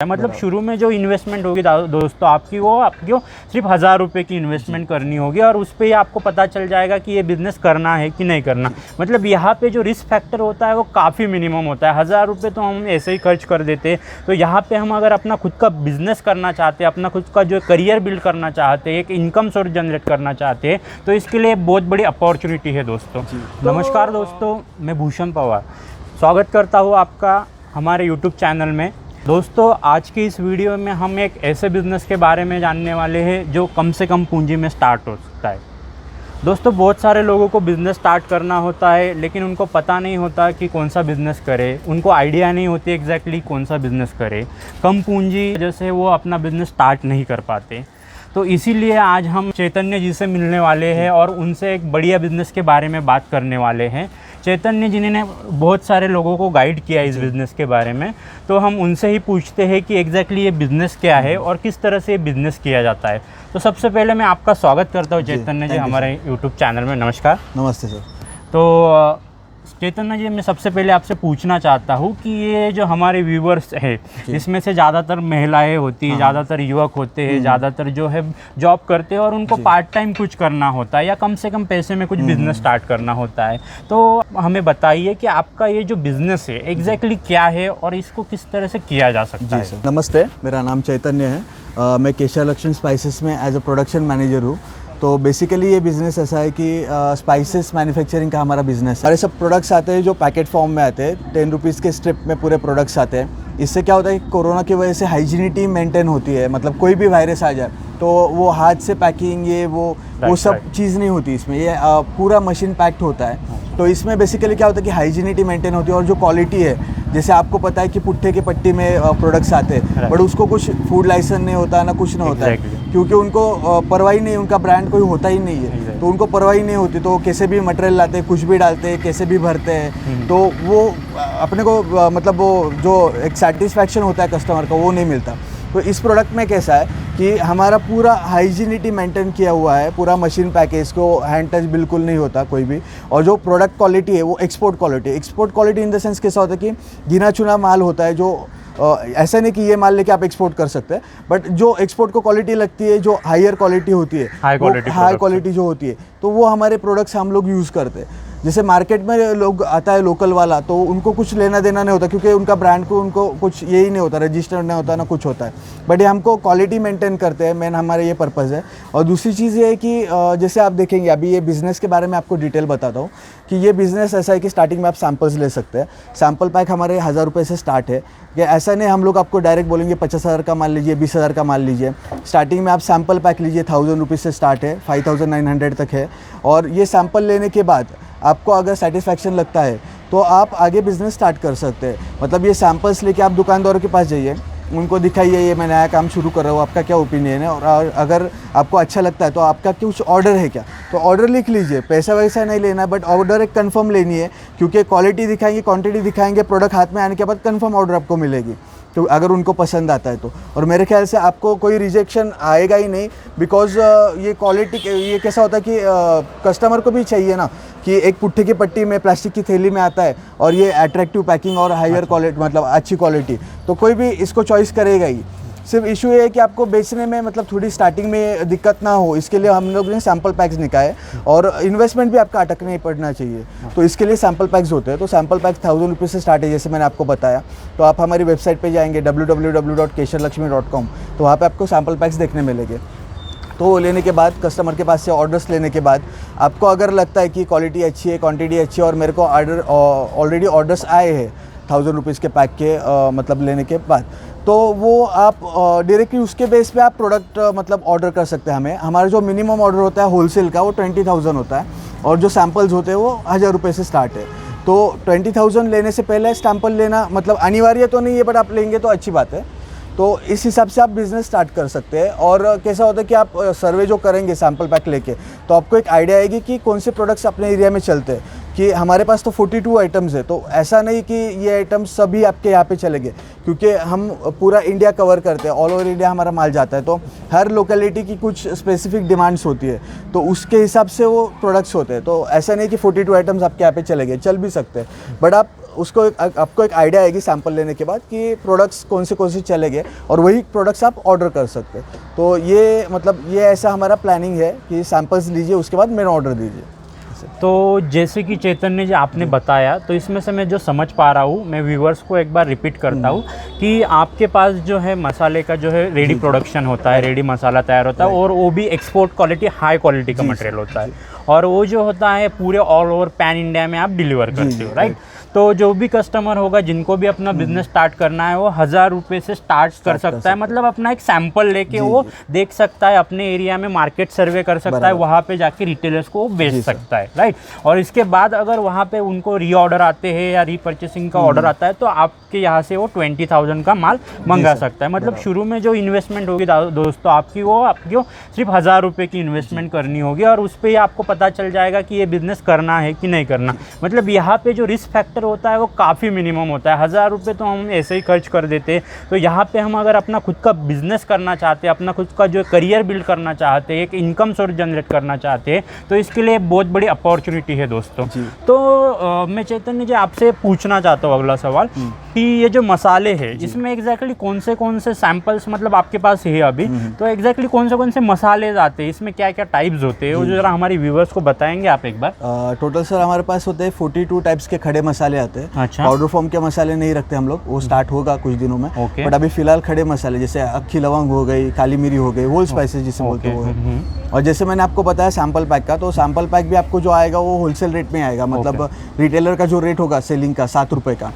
मतलब शुरू में जो इन्वेस्टमेंट होगी दोस्तों आपकी सिर्फ 1000 रुपये की इन्वेस्टमेंट करनी होगी और उस पर ही आपको पता चल जाएगा कि ये बिज़नेस करना है कि नहीं करना। मतलब यहाँ पे जो रिस्क फैक्टर होता है वो काफ़ी मिनिमम होता है। 1000 रुपये तो हम ऐसे ही खर्च कर देते हैं। तो यहाँ पे हम अगर अपना खुद का बिज़नेस करना चाहते हैं, अपना खुद का जो करियर बिल्ड करना चाहते हैं, एक इनकम सोर्स जनरेट करना चाहते हैं, तो इसके लिए बहुत बड़ी अपॉर्चुनिटी है दोस्तों। नमस्कार दोस्तों, मैं भूषण पवार स्वागत करता हूँ आपका हमारे यूट्यूब चैनल में। दोस्तों आज की इस वीडियो में हम एक ऐसे बिज़नेस के बारे में जानने वाले हैं जो कम से कम पूंजी में स्टार्ट हो सकता है। दोस्तों बहुत सारे लोगों को बिज़नेस स्टार्ट करना होता है लेकिन उनको पता नहीं होता कि कौन सा बिज़नेस करे, उनको आइडिया नहीं होती एग्जैक्टली कौन सा बिज़नेस करे। कम पूंजी वजह से वो अपना बिज़नेस स्टार्ट नहीं कर पाते। तो इसीलिए आज हम चैतन्य जी से मिलने वाले हैं और उनसे एक बढ़िया बिज़नेस के बारे में बात करने वाले हैं। चैतन्य जी ने बहुत सारे लोगों को गाइड किया इस बिज़नेस के बारे में, तो हम उनसे ही पूछते हैं कि एग्जैक्टली ये बिज़नेस क्या है और किस तरह से ये बिज़नेस किया जाता है। तो सबसे पहले मैं आपका स्वागत करता हूँ चैतन्य जी हमारे यूट्यूब चैनल में। नमस्कार। नमस्ते सर। तो चैतन्य जी, मैं सबसे पहले आपसे पूछना चाहता हूँ कि ये जो हमारे व्यूवर्स है इसमें से ज़्यादातर महिलाएं होती हैं, ज़्यादातर युवक होते हैं, ज़्यादातर जो है जॉब करते हैं और उनको पार्ट टाइम कुछ करना होता है या कम से कम पैसे में कुछ बिज़नेस स्टार्ट करना होता है। तो हमें बताइए कि आपका ये जो बिज़नेस है एग्जैक्टली क्या है और इसको किस तरह से किया जा सकता है। सर नमस्ते, मेरा नाम चैतन्य है। मैं केशर लक्ष्मण स्पाइसेस में एज अ प्रोडक्शन मैनेजर हूँ। तो बेसिकली ये बिज़नेस ऐसा है कि स्पाइसेस मैन्युफैक्चरिंग का हमारा बिज़नेस है। सारे सब प्रोडक्ट्स आते हैं जो पैकेट फॉर्म में आते हैं। 10 रुपीज़ के स्ट्रिप में पूरे प्रोडक्ट्स आते हैं। इससे क्या होता है कि कोरोना की वजह से हाइजीनिटी मेंटेन होती है। मतलब कोई भी वायरस आ जाए तो वो हाथ से पैकिंग ये वो सब चीज़ नहीं होती इसमें। ये पूरा मशीन पैक्ड होता है। तो इसमें बेसिकली क्या होता है कि हाइजीनिटी मेंटेन होती है और जो क्वालिटी है, जैसे आपको पता है कि पुट्ठे के पट्टी में प्रोडक्ट्स आते हैं बट उसको कुछ फूड लाइसेंस नहीं होता ना कुछ नहीं होता है, क्योंकि उनको परवाही नहीं, उनका ब्रांड कोई होता ही नहीं है। तो उनको परवाही नहीं होती, तो कैसे भी मटेरियल लाते हैं, कुछ भी डालते हैं, कैसे भी भरते हैं। तो वो अपने को मतलब वो जो एक सेटिस्फैक्शन होता है कस्टमर का वो नहीं मिलता। तो इस प्रोडक्ट में कैसा है कि हमारा पूरा हाइजीनिटी मेंटेन किया हुआ है, पूरा मशीन पैकेज को हैंड टच बिल्कुल नहीं होता कोई भी। और जो प्रोडक्ट क्वालिटी है वो export quality in the sense कैसा होता है कि गिना चुना माल होता है। जो ऐसा नहीं कि ये माल लेके आप एक्सपोर्ट कर सकते हैं, बट जो एक्सपोर्ट को क्वालिटी लगती है, जो हायर क्वालिटी होती है, हाई क्वालिटी जो होती है, तो वो हमारे प्रोडक्ट्स हम लोग यूज़ करते हैं। जैसे मार्केट में लोग आता है लोकल वाला, तो उनको कुछ लेना देना नहीं होता, क्योंकि उनका ब्रांड को उनको कुछ यही नहीं होता, रजिस्टर नहीं होता ना कुछ होता है। बट ये हमको क्वालिटी मेंटेन करते हैं, मेन हमारा ये पर्पज़ है। और दूसरी चीज़ ये है कि जैसे आप देखेंगे, अभी ये बिज़नेस के बारे में आपको डिटेल बताता हूँ कि ये बिज़नेस ऐसा है कि स्टार्टिंग में आप सैम्पल्स ले सकते हैं। सैम्पल पैक हमारे 1000 रुपये से स्टार्ट है। कि ऐसा नहीं हम लोग आपको डायरेक्ट बोलेंगे 50,000 का मान लीजिए, 20,000 का मान लीजिए। स्टार्टिंग में आप सैम्पल पैक लीजिए, 1000 रुपीज़ से स्टार्ट है, 5900 तक है। और ये सैम्पल लेने के बाद आपको अगर सेटिस्फैक्शन लगता है तो आप आगे बिज़नेस स्टार्ट कर सकते हैं। मतलब ये सैम्पल्स लेके आप दुकानदारों के पास जाइए, उनको दिखाइए ये मैं नया काम शुरू कर रहा हूँ, आपका क्या ओपिनियन है, और अगर आपको अच्छा लगता है तो आपका कुछ ऑर्डर है क्या, तो ऑर्डर लिख लीजिए। पैसा वैसा नहीं लेना है, बट ऑर्डर एक कंफर्म लेनी है, क्योंकि क्वालिटी दिखाएंगे, क्वांटिटी दिखाएंगे, प्रोडक्ट हाथ में आने के बाद कंफर्म ऑर्डर आपको मिलेगी, तो अगर उनको पसंद आता है तो। और मेरे ख्याल से आपको कोई रिजेक्शन आएगा ही नहीं, बिकॉज ये क्वालिटी ये कैसा होता है कि कस्टमर को भी चाहिए ना कि एक पुट्ठे की पट्टी में प्लास्टिक की थैली में आता है और ये अट्रैक्टिव पैकिंग और हायर क्वालिटी, मतलब अच्छी क्वालिटी, तो कोई भी इसको चॉइस करेगा ही। सिर्फ इशू ये है कि आपको बेचने में मतलब थोड़ी स्टार्टिंग में दिक्कत ना हो, इसके लिए हम लोग ने सैम्पल पैक्स निकाले और इन्वेस्टमेंट भी आपका अटक नहीं पड़ना चाहिए, तो इसके लिए सैम्पल पैक्स होते हैं। तो सैम्पल पैक्स 1000 रुपीज़ से स्टार्ट है, जैसे मैंने आपको बताया। तो आप हमारी वेबसाइट पे जाएंगे www.kesharlakshmi.com, तो वहाँ पे आपको सैम्पल पैक्स देखने मिलेंगे। तो लेने के बाद कस्टमर के पास से ऑर्डर्स लेने के बाद आपको अगर लगता है कि क्वालिटी अच्छी है, क्वांटिटी अच्छी है और मेरे को ऑलरेडी ऑर्डर्स आए हैं 1000 रुपीज़ के पैक के मतलब लेने के बाद, तो वो आप डायरेक्टली उसके बेस पे आप प्रोडक्ट मतलब ऑर्डर कर सकते हैं हमें। हमारा जो मिनिमम ऑर्डर होता है होलसेल का वो 20,000 होता है और जो सैम्पल्स होते हैं वो 1000 रुपये से स्टार्ट है। तो 20,000 लेने से पहले सैम्पल लेना मतलब अनिवार्य तो नहीं है, बट आप लेंगे तो अच्छी बात है। तो इस हिसाब से आप बिज़नेस स्टार्ट कर सकते हैं। और कैसा होता है कि आप सर्वे जो करेंगे सैम्पल पैक लेके, तो आपको एक आइडिया आएगी कि कौन से प्रोडक्ट्स अपने एरिया में चलते हैं। कि हमारे पास तो 42 आइटम्स है, तो ऐसा नहीं कि ये आइटम्स सभी आपके यहाँ पे चलेंगे, क्योंकि हम पूरा इंडिया कवर करते हैं, ऑल ओवर इंडिया हमारा माल जाता है। तो हर लोकेलिटी की कुछ स्पेसिफिक डिमांड्स होती है, तो उसके हिसाब से वो प्रोडक्ट्स होते हैं। तो ऐसा नहीं कि 42 आइटम्स आपके यहाँ पे चलेंगे, चल भी सकते हैं, बट आप उसको आपको एक आइडिया आएगी सैंपल लेने के बाद कि प्रोडक्ट्स कौन से चलेंगे और वही प्रोडक्ट्स आप ऑर्डर कर सकते हैं। तो ये मतलब ये ऐसा हमारा प्लानिंग है कि सैंपल्स लीजिए, उसके बाद मेरा ऑर्डर दीजिए। तो जैसे कि चैतन्य जी आपने बताया, तो इसमें से मैं जो समझ पा रहा हूँ, मैं व्यूवर्स को एक बार रिपीट करता हूँ कि आपके पास जो है मसाले का जो है रेडी प्रोडक्शन होता है, रेडी मसाला तैयार होता है, और वो भी एक्सपोर्ट क्वालिटी, हाई क्वालिटी का मटेरियल होता है, और वो जो होता है पूरे ऑल ओवर पैन इंडिया में आप डिलीवर करते हो, राइट। तो जो भी कस्टमर होगा जिनको भी अपना बिजनेस स्टार्ट करना है वो 1000 रुपये से स्टार्ट कर सकता है, मतलब अपना एक सैंपल लेके वो देख सकता है, अपने एरिया में मार्केट सर्वे कर सकता है, वहाँ पे जाके रिटेलर्स को बेच सकता है, राइट। और इसके बाद अगर वहाँ पे उनको रीऑर्डर आते हैं या रीपर्चेसिंग का ऑर्डर आता है तो आपके यहाँ से वो 20,000 का माल मंगा सकता है। मतलब शुरू में जो इन्वेस्टमेंट होगी दोस्तों आपकी, वो आपको सिर्फ 1000 रुपये की इन्वेस्टमेंट करनी होगी, और उस पर ही आपको पता चल जाएगा कि ये बिज़नेस करना है कि नहीं करना। मतलब यहाँ पे जो रिस्क फैक्टर होता है वो काफ़ी मिनिमम होता है। 1000 रुपये तो हम ऐसे ही खर्च कर देते हैं। तो यहाँ पे हम अगर अपना खुद का बिजनेस करना चाहते हैं, अपना खुद का जो करियर बिल्ड करना चाहते हैं, एक इनकम सोर्स जनरेट करना चाहते हैं, तो इसके लिए बहुत बड़ी अपॉर्चुनिटी है दोस्तों। तो मैं चैतन्य जी आपसे पूछना चाहता हूँ अगला सवाल कि ये जो मसाले हैं इसमें एग्जैक्टली कौन से सैंपल्स मतलब आपके पास है अभी, तो एग्जैक्टली कौन से मसाले आते हैं, इसमें क्या क्या टाइप्स होते हैं, वो जरा हमारे व्यूवर्स को बताएंगे आप एक बार। टोटल सर हमारे पास होते हैं 42 टाइप्स के खड़े मसाले आते हैं। अच्छा। पाउडर फॉर्म के मसाले नहीं रखते हम लोग, वो स्टार्ट होगा कुछ दिनों में। बट अभी फिलहाल खड़े मसाले जैसे अक्खी लवंग हो गई, काली मिरी हो गई, होल स्पाइसेस जिसे बोलते हैं वो है। और जैसे मैंने आपको बताया सैंपल पैक का, तो सैंपल पैक भी आपको जो आएगा वो होलसेल रेट में आएगा। मतलब रिटेलर का जो रेट होगा सेलिंग का 7 रुपये का,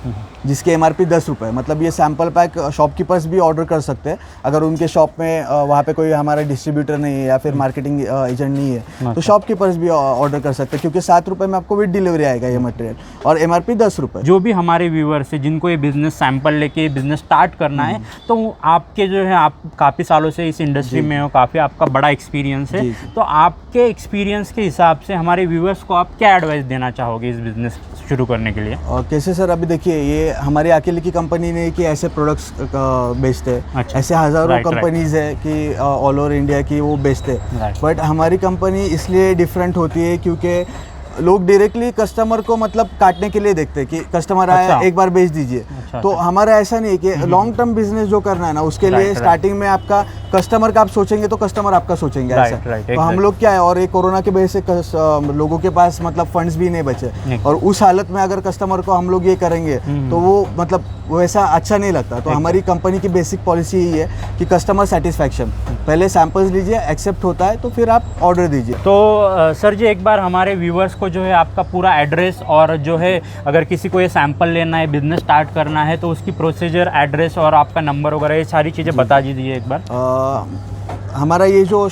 जिसके एमआरपी 10 रुपये। मतलब ये सैंपल पैक शॉपकीपर्स भी ऑर्डर कर सकते हैं अगर उनके शॉप में वहाँ पे कोई हमारा डिस्ट्रीब्यूटर नहीं है या फिर मार्केटिंग एजेंट नहीं है, तो शॉपकीपर्स भी ऑर्डर कर सकते हैं, क्योंकि 7 रुपये में आपको विद डिलीवरी आएगा ये मटेरियल, और एमआरपी 10 रुपये। जो भी हमारे व्यूवर्स है जिनको ये बिजनेस सैंपल लेके बिजनेस स्टार्ट करना है, तो आपके जो है आप काफ़ी सालों से इस इंडस्ट्री में हो, काफ़ी आपका बड़ा एक्सपीरियंस है, तो आपके एक्सपीरियंस के हिसाब से हमारे व्यूवर्स को आप क्या एडवाइस देना चाहोगे इस बिजनेस शुरू करने के लिए? और कैसे सर, अभी देखिए ये हमारी अकेले की कंपनी नहीं कि ऐसे प्रोडक्ट्स बेचते हैं। अच्छा। ऐसे हज़ारों कंपनीज है कि ऑल ओवर इंडिया की वो बेचते हैं। बट हमारी कंपनी इसलिए डिफरेंट होती है क्योंकि लोग डायरेक्टली कस्टमर को मतलब काटने के लिए देखते हैं कि कस्टमर आया एक बार बेच दीजिए। तो हमारा ऐसा नहीं है कि लॉन्ग टर्म बिजनेस जो करना है ना, उसके लिए स्टार्टिंग में आपका कस्टमर का आप सोचेंगे तो कस्टमर आपका सोचेंगे ऐसा। तो हम लोग क्या है, और ये कोरोना की वजह से लोगों के पास मतलब फंड्स भी नहीं बचे, और उस हालत में अगर कस्टमर को हम लोग ये करेंगे तो वो मतलब वैसा अच्छा नहीं लगता। तो हमारी कंपनी की बेसिक पॉलिसी यही है कि कस्टमर सेटिस्फैक्शन, पहले सैंपल्स लीजिए, एक्सेप्ट होता है तो फिर आप ऑर्डर दीजिए। तो सर जी एक बार हमारे व्यूवर्स को जो है आपका पूरा एड्रेस, और जो है अगर किसी को ये सैंपल लेना है, बिजनेस स्टार्ट करना है, तो उसकी प्रोसीजर, एड्रेस और आपका नंबर वगैरह ये सारी चीज़ें बता दीजिए एक बार। हमारा ये जो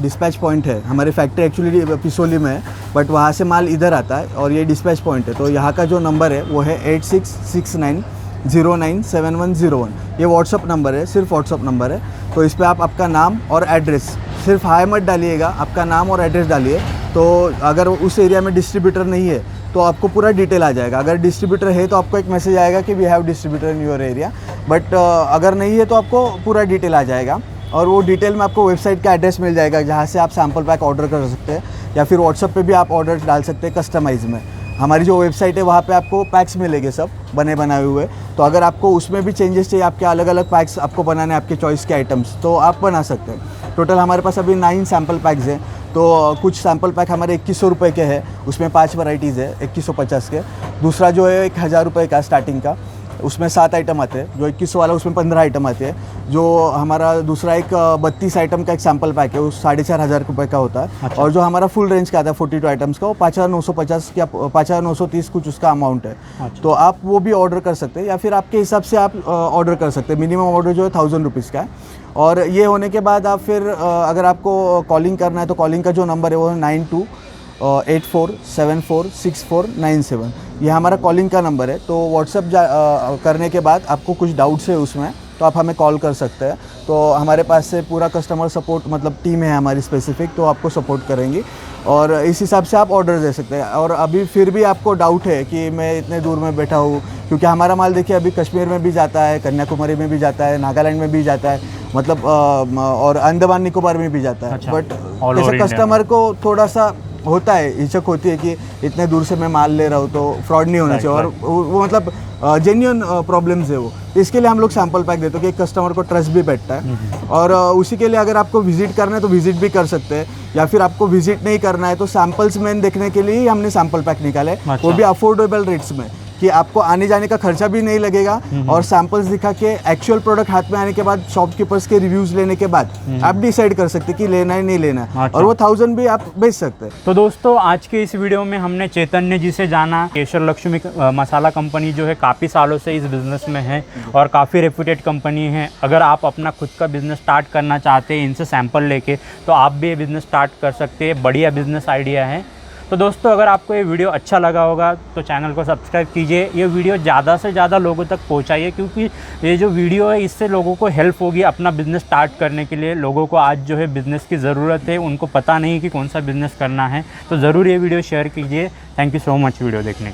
डिस्पैच पॉइंट है, हमारी फैक्ट्री एक्चुअली पिसोली में है, बट वहाँ से माल इधर आता है, और ये डिस्पैच पॉइंट है। तो यहाँ का जो नंबर है वो है 8669097101। ये व्हाट्सअप नंबर है, सिर्फ व्हाट्सअप नंबर है। तो इस पर आप आपका नाम और एड्रेस, सिर्फ हाय मत डालिएगा, आपका नाम और एड्रेस डालिए। तो अगर उस एरिया में डिस्ट्रीब्यूटर नहीं है तो आपको पूरा डिटेल आ जाएगा। अगर डिस्ट्रीब्यूटर है तो आपको एक मैसेज आएगा कि we have distributor in your area, but अगर नहीं है तो आपको पूरा डिटेल आ जाएगा। और वो डिटेल में आपको वेबसाइट का एड्रेस मिल जाएगा जहाँ से आप सैंपल पैक ऑर्डर कर सकते हैं, या फिर व्हाट्सअप पे भी आप ऑर्डर डाल सकते हैं कस्टमाइज़ में। हमारी जो वेबसाइट है वहाँ पे आपको पैक्स मिलेंगे सब बने बनाए हुए। तो अगर आपको उसमें भी चेंजेस चाहिए, आपके अलग अलग पैक्स आपको बनाने, आपके चॉइस के आइटम्स, तो आप बना सकते हैं। टोटल हमारे पास अभी 9 सैम्पल पैक्स हैं। तो कुछ सैम्पल पैक हमारे 2100 रुपये के हैं, उसमें 5 वैराइटीज़ है 2150 के। दूसरा जो है 1000 रुपये का स्टार्टिंग का, उसमें 7 आइटम आते हैं। जो 2100 वाला उसमें 15 आइटम आते हैं। जो हमारा दूसरा एक 32 आइटम का एक सैम्पल पैक है, वो 4500 रुपये का होता है। अच्छा। और जो हमारा फुल रेंज का आता है 42 आइटम्स का, वो 5950 या 5930 कुछ उसका अमाउंट है। अच्छा। तो आप वो भी ऑर्डर कर सकते हैं, या फिर आपके हिसाब से आप ऑर्डर कर सकते हैं। मिनिमम ऑर्डर जो है 1000 रुपीज़ का है। और ये होने के बाद आप फिर अगर आपको कॉलिंग करना है तो कॉलिंग का जो नंबर है वो है 9284746497। ये हमारा कॉलिंग का नंबर है। तो व्हाट्सएप करने के बाद आपको कुछ डाउट्स है उसमें, तो आप हमें कॉल कर सकते हैं। तो हमारे पास से पूरा कस्टमर सपोर्ट मतलब टीम है हमारी स्पेसिफिक, तो आपको सपोर्ट करेंगी, और इस हिसाब से आप ऑर्डर दे सकते हैं। और अभी फिर भी आपको डाउट है कि मैं इतने दूर में बैठा हूँ, क्योंकि हमारा माल देखिए अभी कश्मीर में भी जाता है, कन्याकुमारी में भी जाता है, नागालैंड में भी जाता है, मतलब और अंडमान निकोबार में भी जाता है। अच्छा। बट जैसे कस्टमर को थोड़ा सा होता है, हिचक होती है कि इतने दूर से मैं माल ले रहा हूँ तो फ्रॉड नहीं होना चाहिए, और वो मतलब जेन्युइन प्रॉब्लम्स है वो। इसके लिए हम लोग सैम्पल पैक देते हैं कि एक कस्टमर को ट्रस्ट भी बैठता है। और उसी के लिए अगर आपको विजिट करना है तो विजिट भी कर सकते हैं, या फिर आपको विजिट नहीं करना है तो सैम्पल्स में देखने के लिए ही हमने सैम्पल पैक निकाले, वो भी अफोर्डेबल रेट्स में, कि आपको आने जाने का खर्चा भी नहीं लगेगा, और सैंपल्स दिखा के एक्चुअल प्रोडक्ट हाथ में आने के बाद शॉपकीपर्स के रिव्यूज लेने के बाद आप डिसाइड कर सकते हैं कि लेना है नहीं लेना है, और वो 1000 भी आप बेच सकते हैं। तो दोस्तों आज के इस वीडियो में हमने चैतन्य जी से जाना। केशर लक्ष्मी मसाला कंपनी जो है काफ़ी सालों से इस बिज़नेस में है और काफ़ी रेप्यूटेड कंपनी है। अगर आप अपना खुद का बिज़नेस स्टार्ट करना चाहते हैं इनसे सैंपल लेके, तो आप भी ये बिज़नेस स्टार्ट कर सकते हैं। बढ़िया बिज़नेस आइडिया है। तो दोस्तों अगर आपको ये वीडियो अच्छा लगा होगा तो चैनल को सब्सक्राइब कीजिए, ये वीडियो ज़्यादा से ज़्यादा लोगों तक पहुंचाइए, क्योंकि ये जो वीडियो है इससे लोगों को हेल्प होगी अपना बिज़नेस स्टार्ट करने के लिए। लोगों को आज जो है बिज़नेस की ज़रूरत है, उनको पता नहीं कि कौन सा बिज़नेस करना है, तो ज़रूर ये वीडियो शेयर कीजिए। Thank you so much video देखने के लिए।